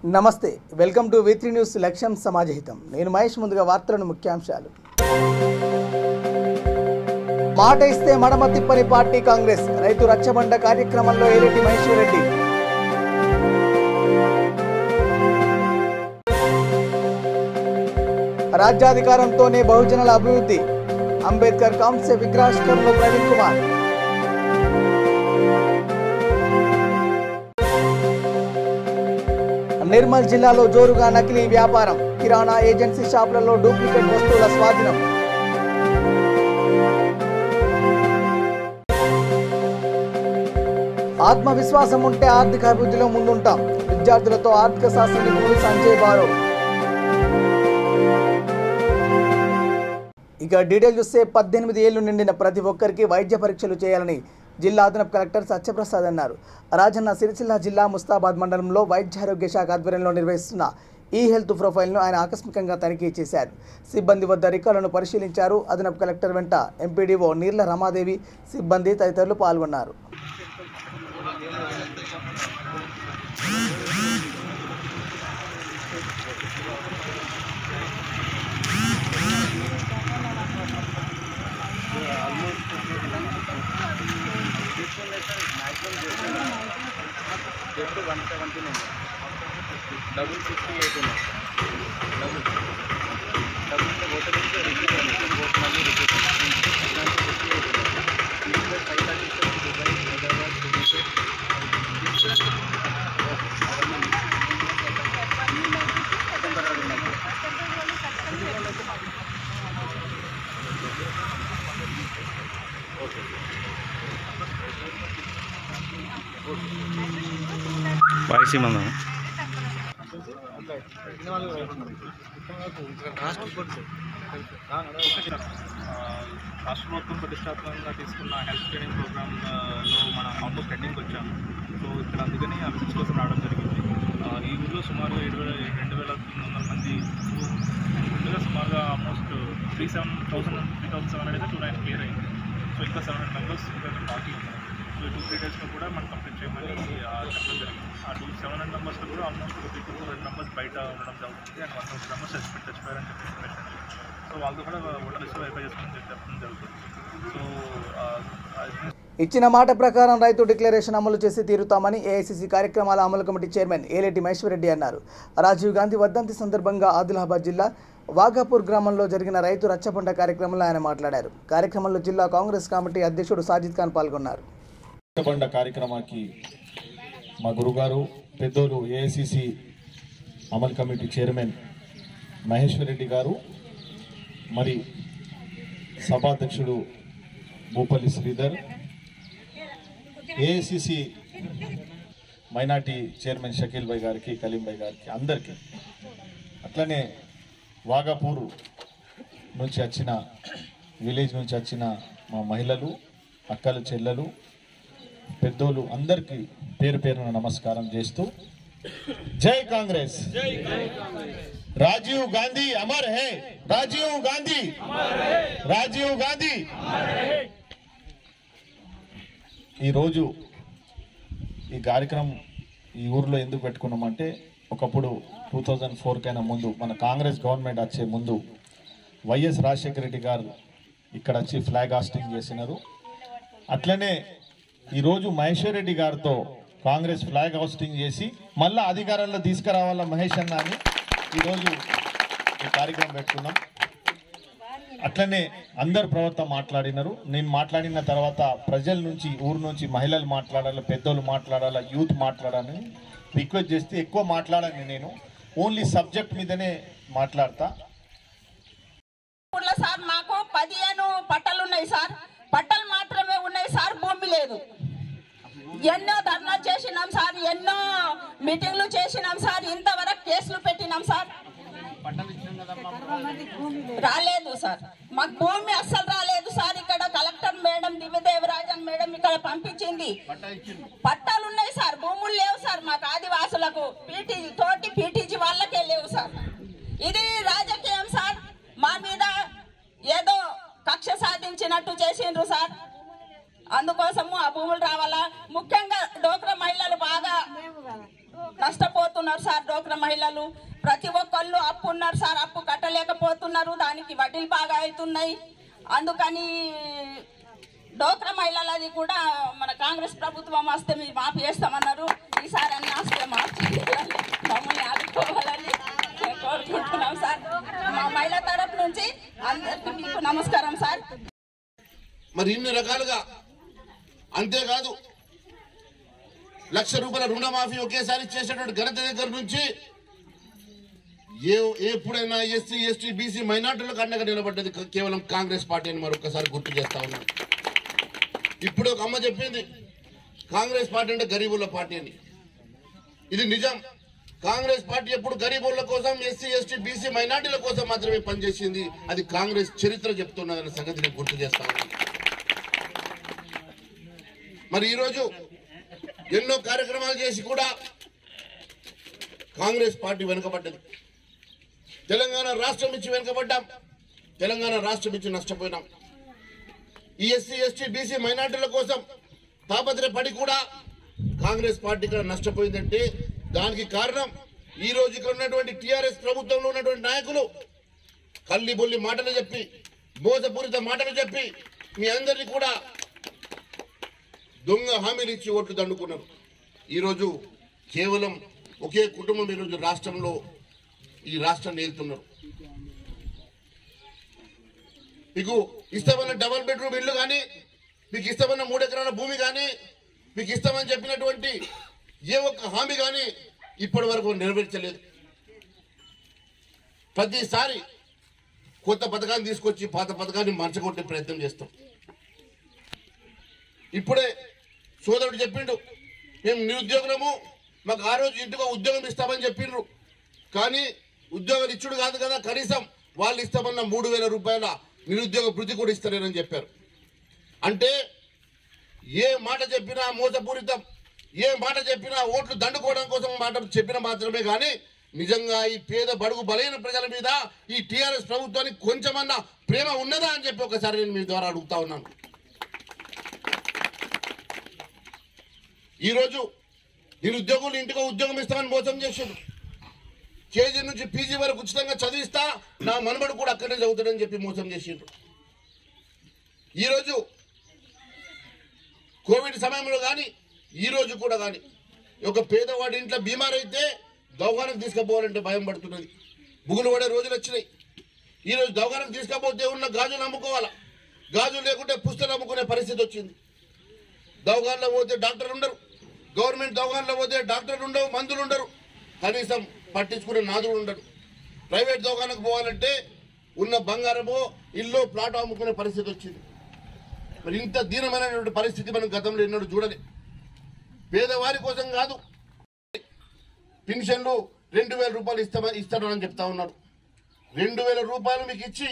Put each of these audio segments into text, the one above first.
నమస్తే, welcome to V3 news లక్ష్యం సమాజహితం. నేను మహేష్. ముందుగా వార్తలను ముఖ్యాంశాలు. మాట ఇస్తే మడమ తిప్పని పార్టీ కాంగ్రెస్. రైతు రచ్చబండ కార్యక్రమంలో ఏలేటి మహేశ్వర్ రెడ్డి. రాజ్యాధికారంతోనే బహుజనుల అభివృద్ధి. అంబేద్కర్ కాంస్య విగ్రహావిష్కరణలో ప్రవీణ్ కుమార్. నిర్మల్ జిల్లాలో జోరుగా నకిలీ వ్యాపారం. కిరాణా ఏజెన్సీ షాపులలో డూప్లికేట్ వస్తువుల స్వాధీనం. ఆత్మవిశ్వాసం ఉంటే ఆర్థిక అభివృద్ధిలో ముందుంటాం. విద్యార్థులతో ఆర్థిక శాస్త్ర నిపుణులు సంజయ్ బారో. ఇక డీటెయిల్ చూస్తే 18 ఏళ్లు నిండిన ప్రతి ఒక్కరికి వైద్య పరీక్షలు చేయాలని జిల్లా అదనపు కలెక్టర్ సత్యప్రసాద్ అన్నారు. రాజన్న సిరిసిల్ల జిల్లా ముస్తాబాద్ మండలంలో వైద్యారోగ్య శాఖ ఆధ్వర్యంలో నిర్వహిస్తున్న ఈ హెల్త్ ప్రొఫైల్ను ఆయన ఆకస్మికంగా తనిఖీ చేశారు. సిబ్బంది వద్ద రికార్డులను పరిశీలించారు. అదనపు కలెక్టర్ వెంట ఎంపీడీఓ నీర్ల రమాదేవి, సిబ్బంది తదితరులు పాల్గొన్నారు. రాష్ట్ర ప్రభుత్వం ప్రతిష్టాత్మకంగా తీసుకున్న హెల్త్ స్క్రీనింగ్ ప్రోగ్రామ్లో మనం ఆల్మోస్ట్ ఎండింగ్కి వచ్చాము. సో ఇక్కడ అందుకని ఆ విజిట్స్ కోసం రావడం జరిగింది. ఈ ఊళ్ళో సుమారు 2,900 మంది, ముందుగా సుమారుగా ఆల్మోస్ట్ 3,729 క్లియర్ అయింది. సో ఇంకా 700 మెంబర్స్ ఇంకా బాకీ ఉన్నారు. సో 2-3 డేస్లో కూడా మనం కంప్లీట్ చేయమని చెప్పడం జరిగింది. ఆ 700 మెంబర్స్లో కూడా ఆల్మోస్ట్ 200 మెంబర్స్ బయట ఉండడం జరుగుతుంది. అండ్ 100 మెంబర్స్ చచ్చిపోయారని చెప్పి ఇన్ఫర్మేషన్. సో వాళ్ళు కూడా ఓటర్ లిస్ట్ వెరిఫై చేసుకుని చెప్పడం జరుగుతుంది. సో ఇచ్చిన మాట ప్రకారం రైతు డిక్లరేషన్ అమలు చేసి తీరుతామని ఏఐసిసి కార్యక్రమాల అమలు కమిటీ చైర్మన్ ఏలేటి మహేశ్వర్ రెడ్డి అన్నారు. రాజీవ్ గాంధీ వర్ధంతి సందర్భంగా ఆదిలాబాద్ జిల్లా వాఘాపూర్ గ్రామంలో జరిగిన రైతు రచ్చబండ కార్యక్రమంలో ఆయన మాట్లాడారు. కార్యక్రమంలో జిల్లా కాంగ్రెస్ కమిటీ అధ్యక్షుడు సాజిద్ ఖాన్ పాల్గొన్నారు. రచ్చబండ కార్యక్రమానికి మా గురుగారు పెద్దోలు ఏఐసిసి అమలు కమిటీ చైర్మన్ మహేశ్వర్ రెడ్డి గారు, మరి సభాధ్యక్షుడు Bhupalli Sridhar, AICC minority chairman Shakeel bhai గారికి, కలీం భాయ్ గారికి, అందరికీ, అట్లనే వాఘాపూర్ నుంచి వచ్చిన విలేజ్ నుంచి వచ్చిన మా మహిళలు, అక్కలు, చెల్లెలు, పెద్దోళ్ళు అందరికీ పేరు పేరున నమస్కారం చేస్తూ, జై కాంగ్రెస్, రాజీవ్ గాంధీ అమర్ హై, రాజీవ్ గాంధీ, రాజీవ్ గాంధీ. ఈరోజు ఈ కార్యక్రమం ఈ ఊర్లో ఎందుకు పెట్టుకున్నామంటే, ఒకప్పుడు 2004 కైనా ముందు మన కాంగ్రెస్ గవర్నమెంట్ వచ్చే ముందు వైఎస్ రాజశేఖర రెడ్డి గారు ఇక్కడ వచ్చి ఫ్లాగ్ హాస్టింగ్ చేసినారు. అట్లనే ఈరోజు మహేశ్వర్ రెడ్డి గారితో కాంగ్రెస్ ఫ్లాగ్ హాస్టింగ్ చేసి మళ్ళీ అధికారంలో తీసుకురావాల మహేష్ అన్న అని ఈరోజు ఈ కార్యక్రమం పెట్టుకున్నాం. అట్లనే అందరు ప్రవర్త మాట్లాడినారు. నేను మాట్లాడిన తర్వాత ప్రజల నుంచి, ఊరు నుంచి మహిళలు మాట్లాడాలి, పెద్దోళ్ళు మాట్లాడాలి, యూత్ మాట్లాడాలని రిక్వెస్ట్ చేస్తే ఎక్కువ మాట్లాడాలని నేను ఓన్లీ సబ్జెక్ట్ మీదనే మాట్లాడతా. సార్ మాకు 15 పట్టాలు ఉన్నాయి సార్, పట్టాలు మాత్రమే ఉన్నాయి సార్, భూమి లేదు. ఎన్నో ధర్నాలు చేసినాం సార్, ఎన్నో మీటింగ్లు చేసినాం సార్, ఇంతవరకు కేసులు పెట్టినాం సార్, రాలేదు సార్. మాకు భూమి అస్సలు రాలేదు సార్. ఇక్కడ కలెక్టర్ మేడం దివ్యదేవరాజన్ మేడం ఇక్కడ పంపించింది, పట్టాలు ఉన్నాయి సార్, భూములు లేవు సార్. మాకు ఆదివాసులకు పీటీజీ వాళ్ళకే లేవు సార్. ఇది రాజకీయం సార్. మా మీద ఏదో కక్ష సాధించినట్టు చేసిండ్రు సార్. అందుకోసము ఆ భూములు రావాలా. ముఖ్యంగా డోక్రా మహిళలు బాగా నష్టపోతున్నారు సార్. డోక్రా మహిళలు ప్రతి ఒక్కళ్ళు అప్పు ఉన్నారు సార్, అప్పు కట్టలేకపోతున్నారు, దానికి వడ్డీలు బాగా అవుతున్నాయి. అందుకని డోక్రా మహిళలది కూడా మన కాంగ్రెస్ ప్రభుత్వం వస్తే మీరు మాఫీ చేస్తామన్నారు. ఈసారి అన్నీ వస్తే మాఫీ మమ్మల్ని ఆదుకోవాలని కోరుకుంటున్నాం సార్. మా మహిళా తరఫు నుంచి అందరికీ మీకు నమస్కారం సార్. మరి ఇన్ని రకాలుగా, అంతేకాదు 1,00,000 రూపాయల రుణమాఫీ ఒకేసారి చేసేటువంటి ఘనత దగ్గర నుంచి ఎప్పుడైనా ఎస్సీ ఎస్టీ బీసీ మైనార్టీలకు అండగా నిలబడ్డది కేవలం కాంగ్రెస్ పార్టీ అని మరొకసారి గుర్తు చేస్తా ఉన్నాం. ఇప్పుడు ఒక అమ్మ చెప్పింది కాంగ్రెస్ పార్టీ అంటే గరీబుల పార్టీ అని. ఇది నిజం. కాంగ్రెస్ పార్టీ ఎప్పుడు గరీబుల కోసం, ఎస్సీ ఎస్టీ బీసీ మైనార్టీల కోసం మాత్రమే పనిచేసింది. అది కాంగ్రెస్ చరిత్ర చెప్తున్నదన్న సంగతిని గుర్తు చేస్తా ఉన్నాం. మరి ఈరోజు ఎన్నో కార్యక్రమాలు చేసి కూడా కాంగ్రెస్ పార్టీ వెనుకబడ్డది. తెలంగాణ రాష్ట్రం ఇచ్చి వెనుకబడ్డాం, తెలంగాణ రాష్ట్రం ఇచ్చి నష్టపోయినాం. ఈ ఎస్సీ ఎస్టీ బీసీ మైనార్టీల కోసం తాపత్రయపడి కూడా కాంగ్రెస్ పార్టీ ఇక్కడ నష్టపోయిందంటే దానికి కారణం ఈ రోజు ఇక్కడ ఉన్నటువంటి టీఆర్ఎస్ ప్రభుత్వంలో ఉన్నటువంటి నాయకులు కల్లి బొల్లి మాటలు చెప్పి, మోసపూరిత మాటలు చెప్పి మీ అందరినీ కూడా దొంగ హామీలు ఇచ్చి ఓట్లు దండుకున్నారు. ఈరోజు కేవలం ఒకే కుటుంబం ఈరోజు రాష్ట్రంలో ఈ రాష్ట్రాన్ని ఏలుతున్నారు. మీకు ఇష్టమైన డబుల్ బెడ్రూమ్ ఇల్లు కానీ, మీకు ఇష్టమైన 3 ఎకరాల భూమి కానీ, మీకు ఇష్టమని చెప్పినటువంటి ఏ ఒక్క హామీ కానీ ఇప్పటి వరకు నెరవేర్చలేదు. ప్రతిసారి కొత్త పథకాన్ని తీసుకొచ్చి పాత పథకాన్ని మంచగొట్టే ప్రయత్నం చేస్తాం. ఇప్పుడే సోదరుడు చెప్పిండు, మేము నిరుద్యోగులము, మాకు ఆ రోజు ఇంటికి ఉద్యోగం ఇస్తామని చెప్పిండ్రు. కానీ ఉద్యోగాలు ఇచ్చుడు కాదు కదా, కనీసం వాళ్ళు ఇస్తామన్న 3,000 రూపాయల నిరుద్యోగ భృతి కూడా ఇస్తారని చెప్పారు. అంటే ఏ మాట చెప్పినా మోసపూరితం, ఏ మాట చెప్పినా ఓట్లు దండుకోవడం కోసం మాట చెప్పిన మాత్రమే కానీ నిజంగా ఈ పేద బడుగు బలైన ప్రజల మీద ఈ టీఆర్ఎస్ ప్రభుత్వానికి కొంచెమన్నా ప్రేమ ఉన్నదా అని చెప్పి ఒకసారి నేను మీ ద్వారా అడుగుతా ఉన్నాను. ఈరోజు నిరుద్యోగులు ఇంటికి ఉద్యోగం ఇస్తామని మోసం చేసిండు. కేజీ నుంచి పీజీ వరకు ఉచితంగా చదివిస్తా, నా మనబడు కూడా అక్కడే చదువుతాడని చెప్పి మోసం చేసిండ్రు. ఈరోజు కోవిడ్ సమయంలో కానీ ఈ రోజు కూడా కానీ ఒక పేదవాడి ఇంట్లో బీమార్ అయితే దవాఖానకు తీసుకుపోవాలంటే భయం పడుతున్నది. బుగులు పడే రోజులు వచ్చినాయి. ఈరోజు దవాఖానకు తీసుకపోతే ఉన్న గాజులు అమ్ముకోవాలా, గాజులు లేకుంటే పుస్తకాలు అమ్ముకునే పరిస్థితి వచ్చింది. దవాఖానలో పోతే డాక్టర్లు ఉండరు, గవర్నమెంట్ దవాఖానలో పోతే డాక్టర్లు ఉండవు, మందులు ఉండరు, కనీసం పట్టించుకునే నాదులు ఉండరు. ప్రైవేట్ దవాఖానకు పోవాలంటే ఉన్న బంగారమో ఇల్లు ప్లాట్ అమ్ముకునే పరిస్థితి వచ్చింది. మరి ఇంత దీనమైనటువంటి పరిస్థితి మనం గతంలో ఎన్నడూ చూడలే. పేదవారి కోసం కాదు, పెన్షన్లు 2,000 రూపాయలు ఇస్తారని చెప్తా ఉన్నారు. 2,000 రూపాయలు మీకు ఇచ్చి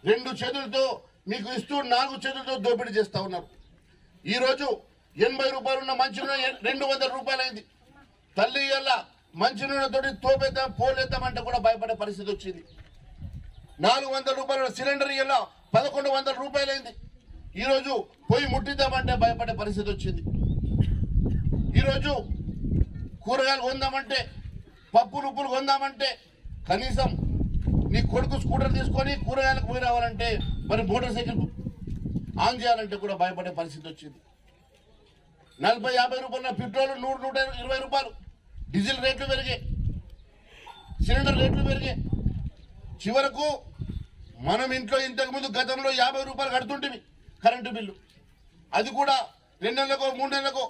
2 చేతులతో మీకు ఇస్తూ 4 చేతులతో దోపిడీ చేస్తా ఉన్నారు. ఈరోజు 80 రూపాయలు ఉన్న మంచినూనె 200 రూపాయలు అయింది. తల్లి ఇళ్ళ మంచినూనెతోటి తోపేద్దాం పోలేద్దామంటే కూడా భయపడే పరిస్థితి వచ్చింది. 400 రూపాయల సిలిండర్ ఇళ్ళ 1,100 రూపాయలు అయింది. ఈరోజు పొయ్యి ముట్టిద్దామంటే భయపడే పరిస్థితి వచ్చింది. ఈరోజు కూరగాయలు కొందామంటే, పప్పులు ఉప్పులు కొందామంటే, కనీసం నీ కొడుకు స్కూటర్ తీసుకొని కూరగాయలకు పోయి రావాలంటే మరి మోటార్ సైకిల్ ఆన్ చేయాలంటే కూడా భయపడే పరిస్థితి వచ్చింది. 40-50 రూపాయల పెట్రోల్ 100-120 రూపాయలు, డీజిల్ రేట్లు పెరిగాయి, సిలిండర్ రేట్లు పెరిగాయి. చివరకు మనం ఇంట్లో ఇంతకుముందు గతంలో 50 రూపాయలు కడుతుంటివి కరెంటు బిల్లు, అది కూడా 2 నెలలకో 3 నెలలకో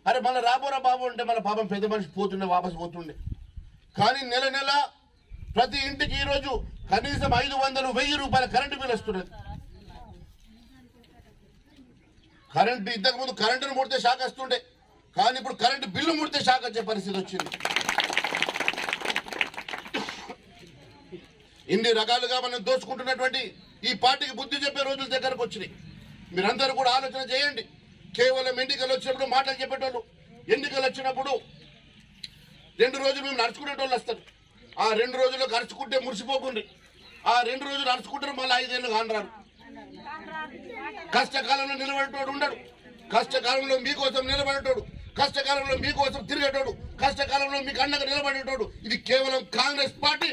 అరే మళ్ళీ రాబోరా బాబు అంటే మన పాపం పెద్ద మనిషి పోతుండే, వాపసు పోతుండే. కానీ నెల నెల ప్రతి ఇంటికి ఈరోజు కనీసం 500-1000 రూపాయల కరెంటు బిల్లు వస్తున్నది. కరెంటు ఇంతకుముందు కరెంటును ముడితే షాక్ వస్తుండే, కానీ ఇప్పుడు కరెంటు బిల్లు ముడితే షాక్ వచ్చే పరిస్థితి వచ్చింది. ఇన్ని రకాలుగా మనం దోచుకుంటున్నటువంటి ఈ పార్టీకి బుద్ధి చెప్పే రోజుల దగ్గరకు వచ్చినాయి. మీరందరూ కూడా ఆలోచన చేయండి. కేవలం ఎన్నికలు వచ్చినప్పుడు మాటలు చెప్పేటోళ్ళు, ఎన్నికలు వచ్చినప్పుడు 2 రోజులు మేము నడుచుకునేటోళ్ళు వస్తారు. ఆ 2 రోజులకు అరుచుకుంటే మురిసిపోకుండ్రి, ఆ 2 రోజులు అరుచుకుంటారు, మళ్ళీ 5 ఏళ్ళు కానరారు. కష్టకాలంలో నిలబడేటోడు ఉండడు, కష్టకాలంలో మీకోసం నిలబడేటోడు, కష్టకాలంలో మీకోసం తిరిగేటోడు, కష్టకాలంలో మీకు అండగా నిలబడేటోడు ఇది కేవలం కాంగ్రెస్ పార్టీ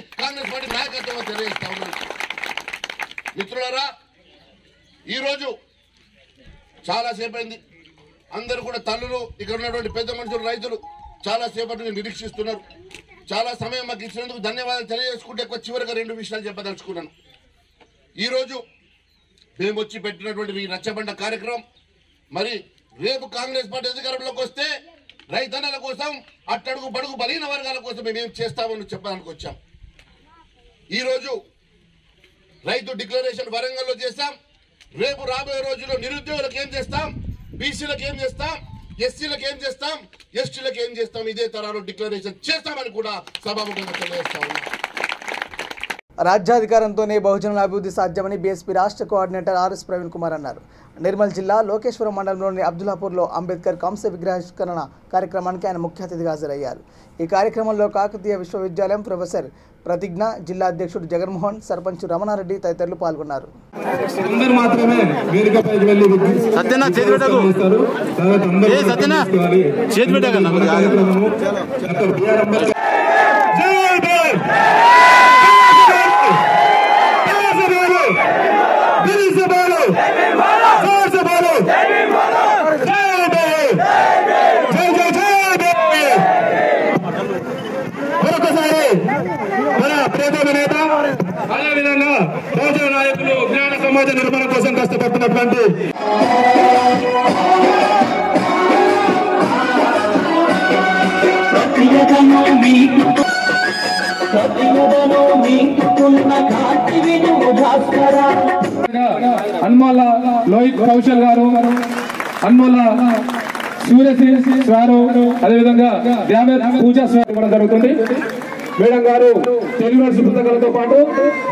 నాయకత్వం తెలియజేస్తా ఉన్నాను. మిత్రులారా, ఈరోజు చాలాసేపు అయింది. అందరూ కూడా తల్లులు, ఇక్కడ ఉన్నటువంటి పెద్ద మనుషులు, రైతులు చాలాసేపటి నిరీక్షిస్తున్నారు. చాలా సమయం మాకు ఇచ్చినందుకు ధన్యవాదాలు తెలియజేసుకుంటే చివరిగా 2 విషయాలు చెప్పదలుచుకున్నాను. ఈరోజు మేము వచ్చి పెట్టినటువంటి ఈ రచ్చబండ కార్యక్రమం, మరి రేపు కాంగ్రెస్ పార్టీ అధికారంలోకి వస్తే రైతన్నల కోసం, అట్టడుగు బడుగు బలహీన వర్గాల కోసం మేము చేస్తామని చెప్పడానికి వచ్చాం. ఈరోజు రైతు డిక్లరేషన్ వరంగల్లో చేస్తాం. రేపు రాబోయే రోజుల్లో నిరుద్యోగులకు ఏం చేస్తాం, బీసీలకు ఏం చేస్తాం, ఎస్సీలకు ఏం చేస్తాం, ఎస్టీలకు ఏం చేస్తాం, ఇదే తరాలో డిక్లరేషన్ చేస్తామని కూడా సభాముఖంగా తెలియజేస్తా ఉన్నాం. రాజ్యాధికారంతోనే బహుజనుల అభివృద్ధి సాధ్యమని బీఎస్పీ రాష్ట్ర కోఆర్డినేటర్ ఆర్ఎస్ ప్రవీణ్ కుమార్ అన్నారు. నిర్మల్ జిల్లా లోకేశ్వరం మండలంలోని అబ్దుల్లాపూర్లో అంబేద్కర్ కాంస్య విగ్రహావిష్కరణ కార్యక్రమానికి ఆయన ముఖ్య అతిథిగా హాజరయ్యారు. ఈ కార్యక్రమంలో కాకతీయ విశ్వవిద్యాలయం ప్రొఫెసర్ ప్రతిజ్ఞ, జిల్లా అధ్యక్షుడు జగన్మోహన్, సర్పంచ్ రమణారెడ్డి తదితరులు పాల్గొన్నారు. అదేవిధంగా బహుజన నాయకులు జ్ఞాన సమాజ నిర్మాణం కోసం కష్టపడుతున్నటువంటి అన్మోల లోహిత్ కౌశల్ గారు, అన్మోల సూర్యశ్రీ గారు, అదేవిధంగా జావేద్ పూజా ఇవ్వడం జరుగుతుంది. మేడం గారు తెలుగు పుస్తకాలతో పాటు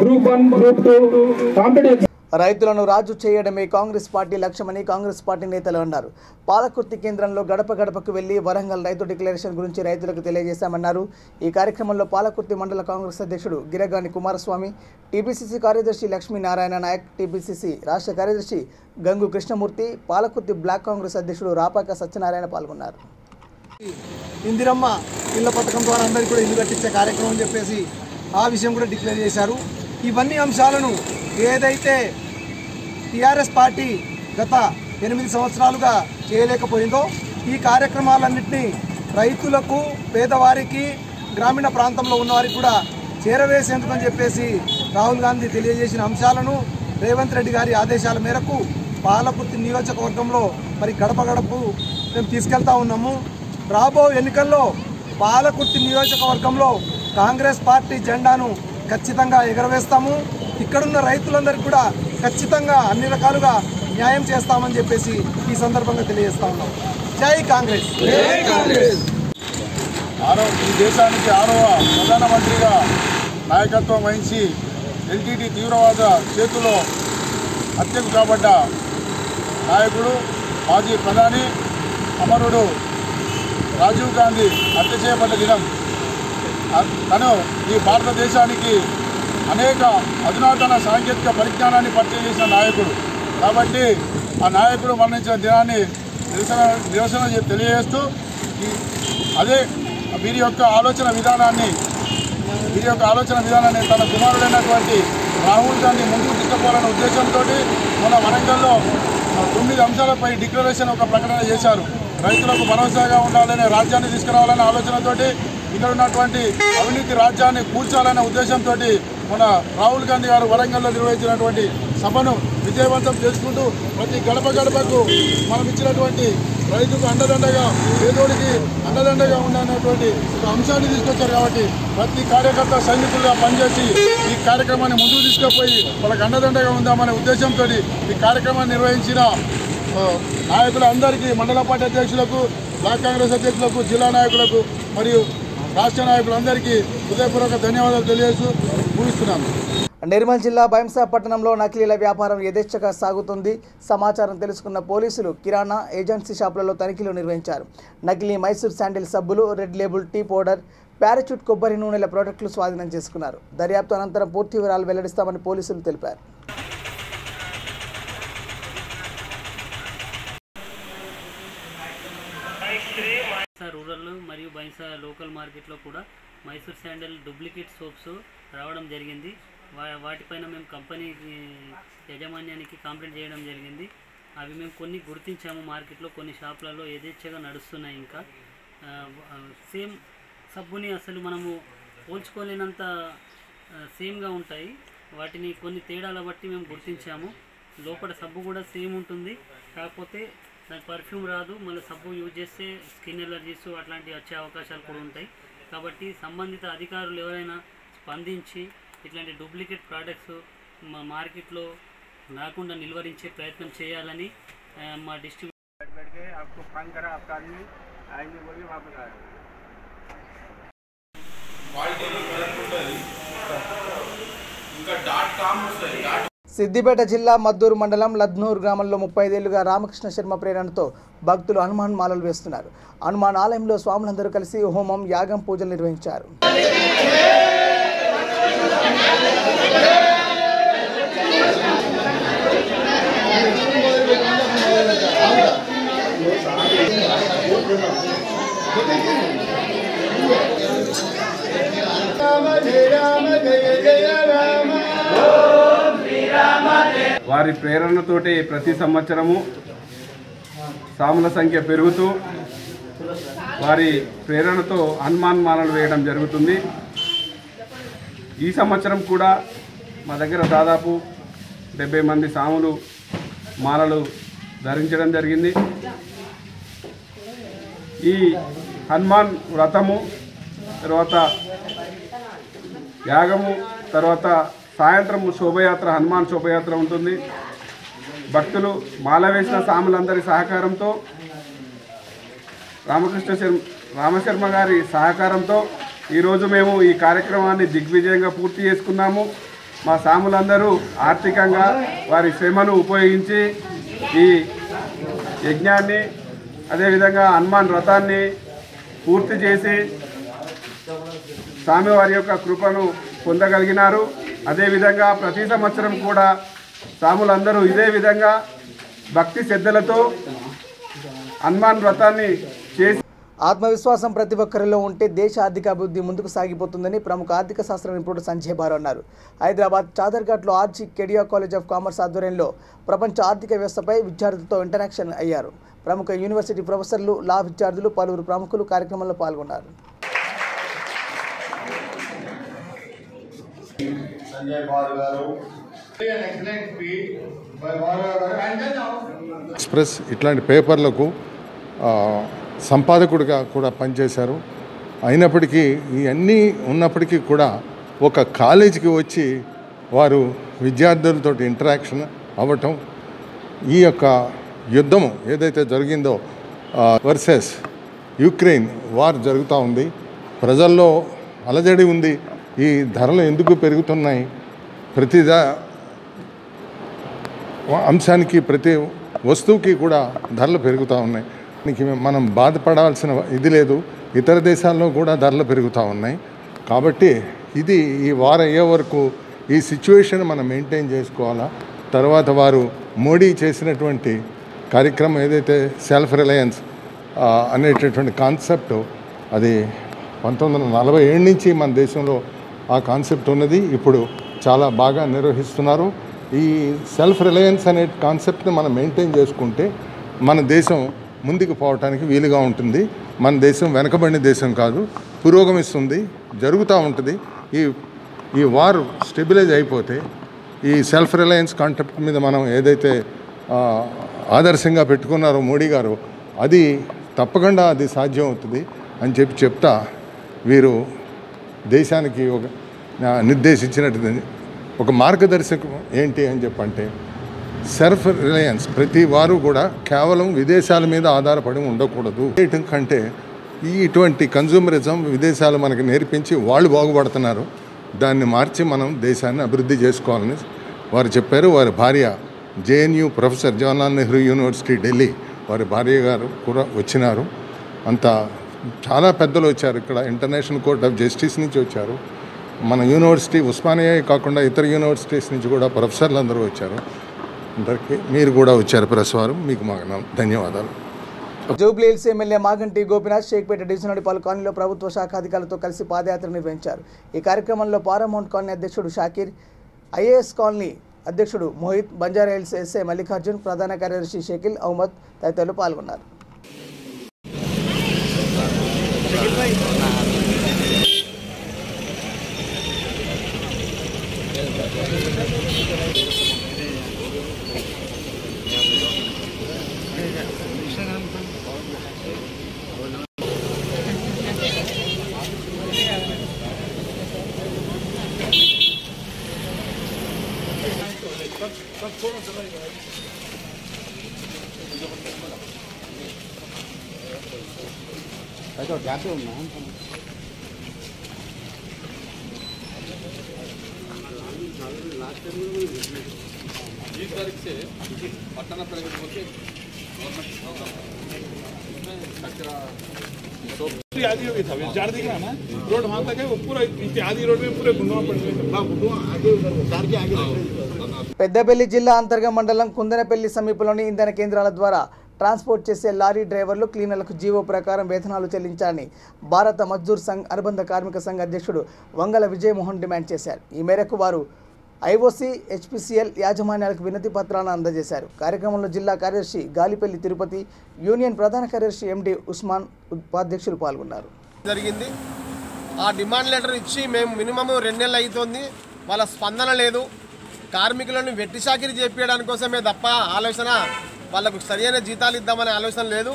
గ్రూప్ 1, గ్రూప్ 2 కాంపిటేటివ్. రైతులను రాజు చేయడమే కాంగ్రెస్ పార్టీ లక్ష్యమని కాంగ్రెస్ పార్టీ నేతలు అన్నారు. పాలకుర్తి కేంద్రంలో గడప గడపకు వెళ్లి వరంగల్ రైతు డిక్లరేషన్ గురించి రైతులకు తెలియజేశామన్నారు. ఈ కార్యక్రమంలో పాలకుర్తి మండల కాంగ్రెస్ అధ్యక్షుడు గిరగాని కుమారస్వామి, టీపీసీసీ కార్యదర్శి లక్ష్మీనారాయణ నాయక్, టీపీసీసీ రాష్ట్ర కార్యదర్శి గంగు కృష్ణమూర్తి, పాలకుర్తి బ్లాక్ కాంగ్రెస్ అధ్యక్షుడు రాపాక సత్యనారాయణ పాల్గొన్నారు. ఇందిరమ్మ ఇళ్ల పథకం ద్వారా అందరికీ కూడా ఇల్లు కట్టించే కార్యక్రమం అని చెప్పేసి ఆ విషయం కూడా డిక్లేర్ చేశారు. ఇవన్నీ అంశాలను ఏదైతే టీఆర్ఎస్ పార్టీ గత 8 సంవత్సరాలుగా చేయలేకపోయిందో ఈ కార్యక్రమాలన్నింటినీ రైతులకు, పేదవారికి, గ్రామీణ ప్రాంతంలో ఉన్నవారికి కూడా చేరవేసేందుకని చెప్పేసి రాహుల్ గాంధీ తెలియజేసిన అంశాలను రేవంత్ రెడ్డి గారి ఆదేశాల మేరకు పాలకుర్తి నియోజకవర్గంలో మరి గడప గడపు మేము తీసుకెళ్తా ఉన్నాము. రాబో ఎన్నికల్లో పాలకుర్తి నియోజకవర్గంలో కాంగ్రెస్ పార్టీ జెండాను ఖచ్చితంగా ఎగరవేస్తాము. ఇక్కడున్న రైతులందరికీ కూడా ఖచ్చితంగా అన్ని రకాలుగా న్యాయం చేస్తామని చెప్పేసి ఈ సందర్భంగా తెలియజేస్తా ఉన్నాం. జై కాంగ్రెస్. ఈ దేశానికి 6వ ప్రధానమంత్రిగా నాయకత్వం వహించి ఎల్టీటీ తీవ్రవాద చేతిలో హత్యకు కాబడ్డ నాయకుడు, మాజీ ప్రధాని, అమరుడు రాజీవ్ గాంధీ హత్య చేయబడ్డ దినం. తను ఈ భారతదేశానికి అనేక అధునాతన సాంకేతిక పరిజ్ఞానాన్ని పరిచయం చేసిన నాయకుడు కాబట్టి ఆ నాయకుడు మరణించిన దినాన్ని నిరసన తెలియజేస్తూ అదే వీరి యొక్క ఆలోచన విధానాన్ని తన కుమారుడైనటువంటి రాహుల్ గాంధీ ముందుకు తీసుకుపోవాలనే ఉద్దేశంతో మన వరంగల్లో 9 అంశాలపై డిక్లరేషన్ ఒక ప్రకటన చేశారు. రైతులకు భరోసాగా ఉండాలనే రాజ్యాన్ని తీసుకురావాలనే ఆలోచనతోటి ఇక్కడ ఉన్నటువంటి అవినీతి రాజ్యాన్ని కూర్చాలనే ఉద్దేశంతో మన రాహుల్ గాంధీ గారు వరంగల్లో నిర్వహించినటువంటి సభను విజయవంతం చేసుకుంటూ ప్రతి గడప గడపకు మనం ఇచ్చినటువంటి రైతుకు అండదండగా, పేదోడికి అండదండగా ఉండనటువంటి ఒక అంశాన్ని తీసుకొచ్చారు. కాబట్టి ప్రతి కార్యకర్త సైనికులుగా పనిచేసి ఈ కార్యక్రమాన్ని ముందుకు తీసుకుపోయి వాళ్ళకి అండదండగా ఉందామనే ఉద్దేశంతో ఈ కార్యక్రమాన్ని నిర్వహించిన నాయకులందరికీ, మండల పార్టీ అధ్యక్షులకు, బ్లాక్ కాంగ్రెస్ అధ్యక్షులకు, జిల్లా నాయకులకు మరియు రాష్ట్ర నాయకులందరికీ హృదయపూర్వక ధన్యవాదాలు తెలియజేస్తూ ముగిస్తున్నాను. నిర్మల్ జిల్లా బైంసా పట్టణంలో నకిలీల వ్యాపారం యథేచ్ఛగా సాగుతుంది. సమాచారం తెలుసుకున్న పోలీసులు కిరాణా, ఏజెన్సీ షాపులలో తనిఖీలు నిర్వహించారు. నకిలీ మైసూర్ శాండిల్ సబ్బులు, red label tea powder, parachute కొబ్బరి నూనెల ప్రోడక్టులు స్వాధీనం చేసుకున్నారు. దర్యాప్తు అనంతరం పూర్తి వివరాలు వెల్లడిస్తామని పోలీసులు తెలిపారు. श्री మార్కెట్లో కూడా మైసూర్ శాండల్ డూప్లికేట్ సోప్స్ రావడం జరిగింది. వాటిపైన మేము కంపెనీ యాజమాన్యానికి కంప్లైంట్ చేయడం జరిగింది. అవి మేము కొన్ని గుర్తించాము. మార్కెట్లో కొన్ని షాపులలో యథేచ్ఛగా నడుస్తున్నాయి. ఇంకా సేమ్ సబ్బుని అసలు మనము పోల్చుకోలేనంత సేమ్గా ఉంటాయి. వాటిని కొన్ని తేడాల బట్టి మేము గుర్తించాము. లోపల సబ్బు కూడా సేమ్ ఉంటుంది, కాకపోతే దానికి పర్ఫ్యూమ్ రాదు. మళ్ళీ సబ్బు యూజ్ చేస్తే స్కిన్ ఎలర్జీస్ అట్లాంటివి వచ్చే అవకాశాలు కూడా ఉంటాయి. కాబట్టి సంబంధిత అధికారులు ఎవరైనా స్పందించి ఇట్లాంటి డూప్లికేట్ ప్రోడక్ట్స్ మా మార్కెట్లో రాకుండా నిలువరించే ప్రయత్నం చేయాలని మా డిస్ట్రిబ్యూటర్ సిద్దిపేట జిల్లా మద్దూరు మండలం లద్నూరు గ్రామంలో 35 ఏళ్లుగా రామకృష్ణ శర్మ ప్రేరణతో భక్తులు హనుమాన్ మాలలు వేస్తున్నారు. హనుమాన్ ఆలయంలో స్వాములందరూ కలిసి హోమం, యాగం, పూజలు నిర్వహించారు. వారి ప్రేరణతోటి ప్రతి సంవత్సరము సాముల సంఖ్య పెరుగుతూ వారి ప్రేరణతో హనుమాన్ మాలలు వేయడం జరుగుతుంది. ఈ సంవత్సరం కూడా మా దగ్గర దాదాపు 70 మంది సాములు మాలలు ధరించడం జరిగింది. ఈ హనుమాన్ వ్రతము తర్వాత యాగము తర్వాత సాయంత్రం శోభయాత్ర, హనుమాన్ శోభయాత్ర ఉంటుంది. భక్తులు మాల వేసిన సాములందరి సహకారంతో రామశర్మ గారి సహకారంతో ఈరోజు మేము ఈ కార్యక్రమాన్ని దిగ్విజయంగా పూర్తి చేసుకున్నాము. మా సాములందరూ ఆర్థికంగా వారి శ్రమను ఉపయోగించి ఈ యజ్ఞాన్ని అదేవిధంగా హనుమాన్ వ్రతాన్ని పూర్తి చేసి స్వామివారి యొక్క కృపను పొందగలిగినారు. అదేవిధంగా ప్రతి సంవత్సరం కూడా సాములందరూ ఇదే విధంగా భక్తి శ్రద్ధలతో హనుమాన్ వ్రతాన్ని చేసి ఆత్మవిశ్వాసం ప్రతి ఒక్కరిలో ఉంటే దేశ ఆర్థిక అభివృద్ధి ముందుకు సాగిపోతుందని ప్రముఖ ఆర్థిక శాస్త్ర నిపుణుడు సంజయ్ బారు అన్నారు. హైదరాబాద్ చాదర్ఘాట్లో RG Kedia college of commerce ఆధ్వర్యంలో ప్రపంచ ఆర్థిక వ్యవస్థపై విద్యార్థులతో ఇంటరాక్షన్ అయ్యారు. ప్రముఖ యూనివర్సిటీ ప్రొఫెసర్లు, లా విద్యార్థులు, పలువురు ప్రముఖులు కార్యక్రమంలో పాల్గొన్నారు. ఎక్స్ప్రెస్ ఇట్లాంటి పేపర్లకు సంపాదకుడిగా కూడా పనిచేశారు. అయినప్పటికీ ఇవన్నీ ఉన్నప్పటికీ కూడా ఒక కాలేజీకి వచ్చి వారు విద్యార్థులతో ఇంటరాక్షన్ అవ్వటం, ఈ యొక్క యుద్ధము ఏదైతే జరిగిందో వర్సెస్ యుక్రెయిన్ వార్ జరుగుతూ ఉంది, ప్రజల్లో అలజడి ఉంది. ఈ ధరలు ఎందుకు పెరుగుతున్నాయి, ప్రతి అంశానికి ప్రతి వస్తువుకి కూడా ధరలు పెరుగుతూ ఉన్నాయి. మనం బాధపడాల్సిన ఇది లేదు. ఇతర దేశాల్లో కూడా ధరలు పెరుగుతూ ఉన్నాయి. కాబట్టి ఇది ఈ వారం అయ్యే వరకు ఈ సిచ్యువేషన్ మనం మెయింటైన్ చేసుకోవాలా. తర్వాత వారు మోడీ చేసినటువంటి కార్యక్రమం ఏదైతే సెల్ఫ్ రిలయన్స్ అనేటటువంటి కాన్సెప్ట్, అది 1947 నుంచి మన దేశంలో ఆ కాన్సెప్ట్ ఉన్నది. ఇప్పుడు చాలా బాగా నిర్వహిస్తున్నారు. ఈ సెల్ఫ్ రిలయన్స్ అనే కాన్సెప్ట్ని మనం మెయింటైన్ చేసుకుంటే మన దేశం ముందుకు పోవటానికి వీలుగా ఉంటుంది. మన దేశం వెనకబడిన దేశం కాదు, పురోగమిస్తుంది, జరుగుతూ ఉంటుంది. ఈ వార్ స్టెబిలైజ్ అయిపోతే ఈ సెల్ఫ్ రిలయన్స్ కాన్సెప్ట్ మీద మనం ఏదైతే ఆదర్శంగా పెట్టుకున్నారో మోడీ గారు, అది తప్పకుండా అది సాధ్యం అవుతుంది అని చెప్తా వీరు దేశానికి ఒక నిర్దేశించినట్టు ఒక మార్గదర్శకం ఏంటి అని చెప్పంటే సెల్ఫ్ రిలయన్స్. ప్రతి వారు కూడా కేవలం విదేశాల మీద ఆధారపడి ఉండకూడదు. కంటే ఇటువంటి కన్జ్యూమరిజం విదేశాలు మనకి నేర్పించి వాళ్ళు బాగుపడుతున్నారు. దాన్ని మార్చి మనం దేశాన్ని అభివృద్ధి చేసుకోవాలని వారు చెప్పారు. వారి భార్య JNU professor, Jawaharlal Nehru university Delhi, వారి భార్య గారు కూడా వచ్చినారు. అంతా చాలా పెద్దలు వచ్చారు. ఇక్కడ ఇంటర్నేషనల్ కోర్ట్ ఆఫ్ జస్టిస్ నుంచి వచ్చారు. మన యూనివర్సిటీ ఉస్మానియా కాకుండా ఇతర యూనివర్సిటీస్ నుంచి కూడా ప్రొఫెసర్లు అందరూ వచ్చారు. అందరికీ మీరు కూడా వచ్చారు ప్రెస్ వారు, మీకు మా ధన్యవాదాలు. Jubilee Hills MLA Maganti Gopinath Shaikpet డివిజన్లోని పలు కాలనీలో ప్రభుత్వ శాఖ అధికారులతో కలిసి పాదయాత్ర నిర్వహించారు. ఈ కార్యక్రమంలో పారామౌంట్ కాలనీ అధ్యక్షుడు షాకీర్, ఐఏఎస్ కాలనీ అధ్యక్షుడు మోహిత్, బంజారా హిల్స్ ఎస్ఐ మల్లికార్జున్, ప్రధాన కార్యదర్శి షకీల్ అహ్మద్ తదితరులు పాల్గొన్నారు. आदि हो गया था जार दिख रहा ना रोड वहाँ तक है वो पूरा आदि रोड में पूरे गुंडवा पड़ పెద్దపల్లి జిల్లా అంతర్గత మండలం కుందనపల్లి సమీపంలోని ఇంధన కేంద్రాల ద్వారా ట్రాన్స్పోర్ట్ చేసే లారీ డ్రైవర్లు క్లీనర్లకు జీవో ప్రకారం వేతనాలు చెల్లించాలని భారత మజ్దూర్ సంఘ్ అనుబంధ కార్మిక సంఘ అధ్యక్షుడు వంగల విజయమోహన్ డిమాండ్ చేశారు. ఈ మేరకు వారు ఐఓసీ, హెచ్పిసిఎల్ యాజమాన్యాలకు వినతి పత్రాలను అందజేశారు. కార్యక్రమంలో జిల్లా కార్యదర్శి గాలిపల్లి తిరుపతి, యూనియన్ ప్రధాన కార్యదర్శి ఎండి ఉస్మాన్, ఉపాధ్యక్షులు పాల్గొన్నారు. జరిగింది ఆ డిమాండ్ లెటర్ ఇచ్చి మేము మినిమం 2 నెలలు అవుతుంది, వాళ్ళ స్పందన లేదు. కార్మికులను వెట్టి చాకిరీ చేపించడానికి కోసమే తప్ప ఆలోచన వాళ్ళకు సరైన జీతాలు ఇద్దామనే ఆలోచన లేదు.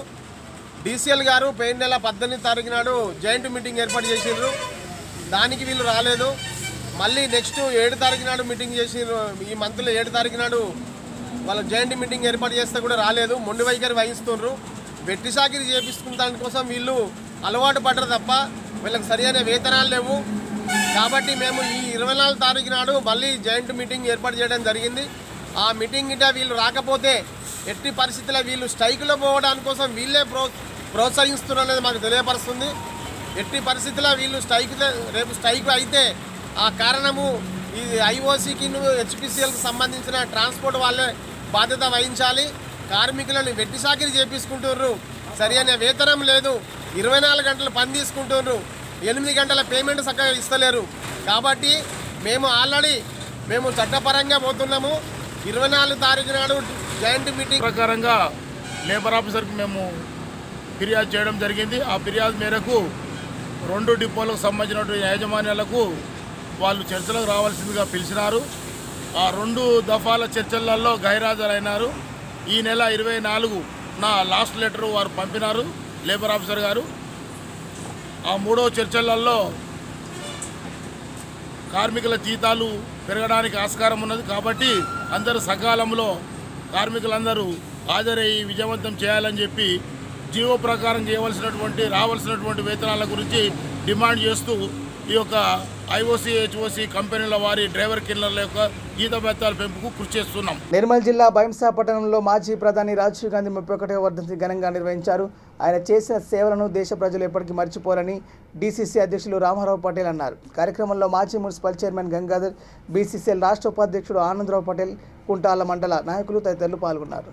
డీసీఎల్ గారు పోయిన నెల 18 తారీఖు నాడు జాయింట్ మీటింగ్ ఏర్పాటు చేసిండ్రు, దానికి వీళ్ళు రాలేదు. మళ్ళీ నెక్స్ట్ 7 తారీఖు నాడు మీటింగ్ చేసిండ్రు, ఈ మంత్లో 7 తారీఖు నాడు వాళ్ళ జాయింట్ మీటింగ్ ఏర్పాటు చేస్తే కూడా రాలేదు. మొండి వైఖరి వహిస్తుండ్రు. వెట్టి చాకిరీ చేపించుకున్న దానికోసం వీళ్ళు అలవాటు పడ్డారు తప్ప వీళ్ళకి సరైన వేతనాలు లేవు. కాబట్టి మేము ఈ 24 తారీఖు నాడు మళ్ళీ జాయింట్ మీటింగ్ ఏర్పాటు చేయడం జరిగింది. ఆ మీటింగ్ గిట్ట వీళ్ళు రాకపోతే ఎట్టి పరిస్థితుల్లో వీళ్ళు స్ట్రైక్లో పోవడానికి కోసం వీళ్ళే ప్రోత్సహిస్తున్నారనేది మాకు తెలియపరుస్తుంది. ఎట్టి పరిస్థితుల్లో వీళ్ళు రేపు స్ట్రైక్ అయితే ఆ కారణము ఈ ఐఓసీకి హెచ్పిసిఎల్కి సంబంధించిన ట్రాన్స్పోర్ట్ వాళ్ళే బాధ్యత వహించాలి. కార్మికులను వెట్టి చాకిరీ చేపించుకుంటున్నారు, సరైన వేతనం లేదు, 24 గంటలు పని తీసుకుంటున్నారు, 8 గంటల పేమెంట్ చక్కగా ఇస్తలేరు. కాబట్టి మేము చట్టపరంగా పోతున్నాము. 24 తారీఖు నాడు జాయింట్ మీటింగ్ ప్రకారంగా లేబర్ ఆఫీసర్కి మేము ఫిర్యాదు చేయడం జరిగింది. ఆ ఫిర్యాదు మేరకు 2 డిపోలకు సంబంధించినటువంటి యాజమాన్యాలకు వాళ్ళు చర్చలకు రావాల్సిందిగా పిలిచినారు. ఆ 2 దఫాల చర్చలలో గైరాజరైనారు. ఈ నెల 24 లాస్ట్ లెటర్ వారు పంపినారు లేబర్ ఆఫీసర్ గారు. ఆ 3వ చర్చలలో కార్మికుల జీతాలు పెరగడానికి ఆస్కారం ఉన్నది. కాబట్టి అందరూ సకాలంలో కార్మికులందరూ హాజరయ్యి విజయవంతం చేయాలని చెప్పి జీవో ప్రకారం రావాల్సినటువంటి వేతనాల గురించి డిమాండ్ చేస్తూ ఈ యొక్క ఐఓసీ, హెచ్ఓసీ కంపెనీల వారి డ్రైవర్ క్లీనర్ల యొక్క జీత భత్యాల పెంపుకు కృషి చేస్తున్నాం. నిర్మల్ జిల్లా భైంసా పట్టణంలో మాజీ ప్రధాని రాజీవ్ గాంధీ 31వ వర్ధంతి ఘనంగా నిర్వహించారు. ఆయన చేసిన సేవలను దేశ ప్రజలు ఎప్పటికీ మర్చిపోరని డీసీసీ అధ్యక్షులు రామారావు పటేల్ అన్నారు. కార్యక్రమంలో మాజీ మున్సిపల్ చైర్మన్ గంగాధర్, బీసీసీఎల్ రాష్ట్ర ఉపాధ్యక్షుడు ఆనందరావు పటేల్, కుంటాల మండల నాయకులు తదితరులు పాల్గొన్నారు.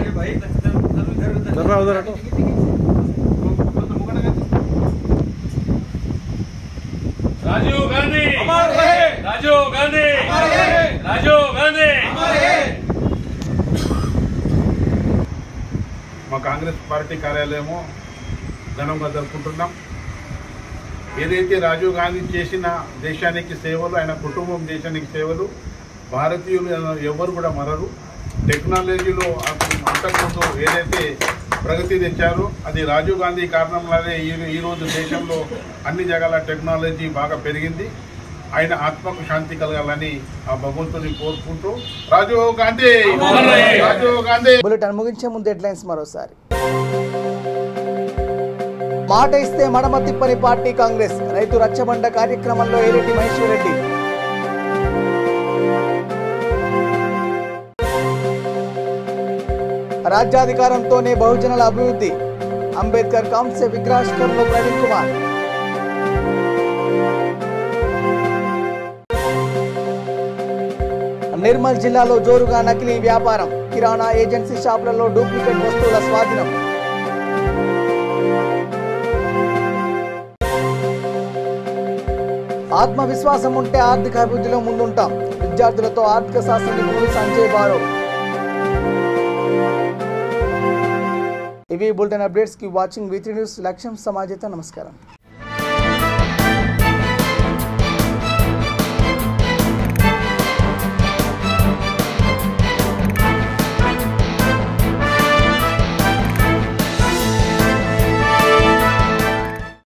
राजीव गांधी अमर रहे, राजीव गांधी अमर रहे, राजीव गांधी अमर रहे. మా కాంగ్రెస్ పార్టీ కార్యాలయము ఘనంగా జరుపుకుంటున్నాం. ఏదైతే రాజీవ్ గాంధీ చేసిన దేశానికి సేవలు, ఆయన కుటుంబం దేశానికి సేవలు భారతీయులు ఎవరు కూడా మరరు. టెక్నాలజీలో అంతకుముందు ఏదైతే ప్రగతి తెచ్చారు అది రాజీవ్ గాంధీ కారణంగానే ఈరోజు దేశంలో అన్ని జగాల టెక్నాలజీ బాగా పెరిగింది. ఆయన ఆత్మకు శాంతి కలగాలని ఆ భగవంతుని కోరుకుంటూ రాజీవ్ గాంధీ బులెటిన్ ముగించే ముందు హెడ్లైన్స్ మరోసారి. మాట ఇస్తే మడమ తిప్పని పార్టీ కాంగ్రెస్, రైతు రచ్చబండ కార్యక్రమంలో ఏరెడ్డి మహేశ్వర్ రెడ్డి. రాజ్యాధికారంతోనే బహుజనుల అభివృద్ధి, అంబేద్కర్ కాంస్య విగ్రహావిష్కరణలో ప్రవీణ్ కుమార్. నిర్మల్ జిల్లాలో జోరుగా నకిలీ వ్యాపారం, కిరాణా ఏజెన్సీ షాపులలో డూప్లికేట్ వస్తువుల స్వాధీనం. ఆత్మవిశ్వాసం ఉంటే ఆర్థిక అభివృద్ధిలో ముందుంటాం. విద్యార్థులతో ఆర్థిక శాస్త్ర నిపుణులు సంజయ్ బారో. ఇవి bulletin updates. Keep watching V3 news. లక్ష్యం సమాజత. నమస్కారం.